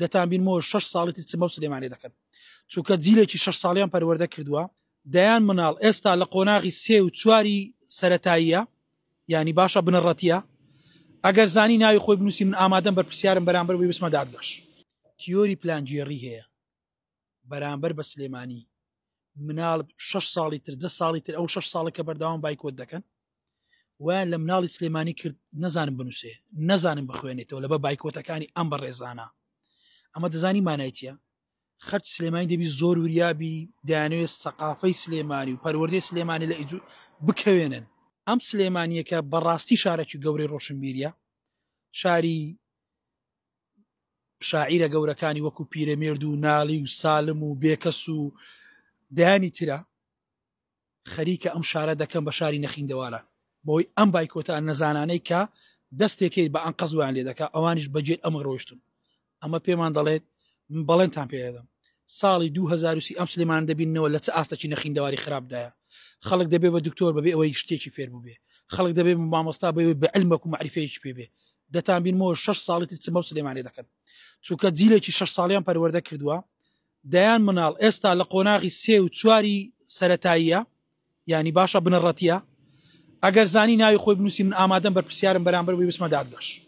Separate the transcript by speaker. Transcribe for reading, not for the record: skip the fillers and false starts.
Speaker 1: دەتانبینەوە 6 ساڵی چمە سلێمانی دەکەن چونکە جیلێکی 6 ساڵیان پەروەردە کردووە دەیان مناڵ ئێستا لە قۆناغی 3 و 4 سەرەتاییە ینی باشە بنەڕەتیە ئەگەر زانی ناوی خۆی بنووسی من ئامادەم بەرپرسیارم بەرامبەر بۆی بچمە دادگەش تیۆری پلانگیێڕی هەیە بەرامبەر بە سلێمانی مناڵ 6 ساڵی تر 10 ساڵی تر ئەو 6 ساڵە کە بەردەوام بایکۆت دەکەن ویان لە مناڵی سلێمانی کرد نەزانم بنووسێ نەزانم بخوێنێتەوە لەبە بایکۆتەکانی ئەم بەڕێزانە ئەمە دەزانی مانای چییە خەرج سلێمانی دەبی زۆر وریابی دەیانوێت سەقافەی سلێمانی و پەروەردەی سلێمانی لە ئیجو بکەوێنن ئەم سلێمانیە کە بەڕاستی شارێکی گەورەی ڕۆشنبیریە شاری شاعیرە گەورەکانی وەکو پیرەمێرد و ناڵی و سالم و بێکەس و دایانی ترە خەریکە ئەم شارە دەکەم بە شاری نەخیندەوارە بۆی ئەم بایکۆتە نەزانانەی کە دەستێکی بە ئەنقەزوان لێ دەکات ئەوانیش بەجێت ئەمە ڕۆیشتون ئەمە پێمان دەڵێت بەڵێنتان پێدەم ساڵی 2030 ئەم سلێمان دەبینەوە لە چ ئاستەکی نەخیندەواری خراپدایە خەڵک دەبێت بە دکتۆر بەبێ ئەوەی شتێکی فێر بووبێ خەڵک دەبێت مامۆستا بەوێ بە علمەک و معریفەیەکی پێبێ دەتانبینەوە 6 ساڵی چمە سلێمانی دەکەن چونکە جیلێکی 6 ساڵیان پەروەردە کردووە دەیان مناڵ ئێستا لە قۆناغی 3 و 4 سەرەتاییە ینی باشە بنەڕەتیە ئەگەر زانی ناوی خۆی بنووسی من ئامادەم بەرپرسیارم بەرامبەر بۆی بچمە دادگەش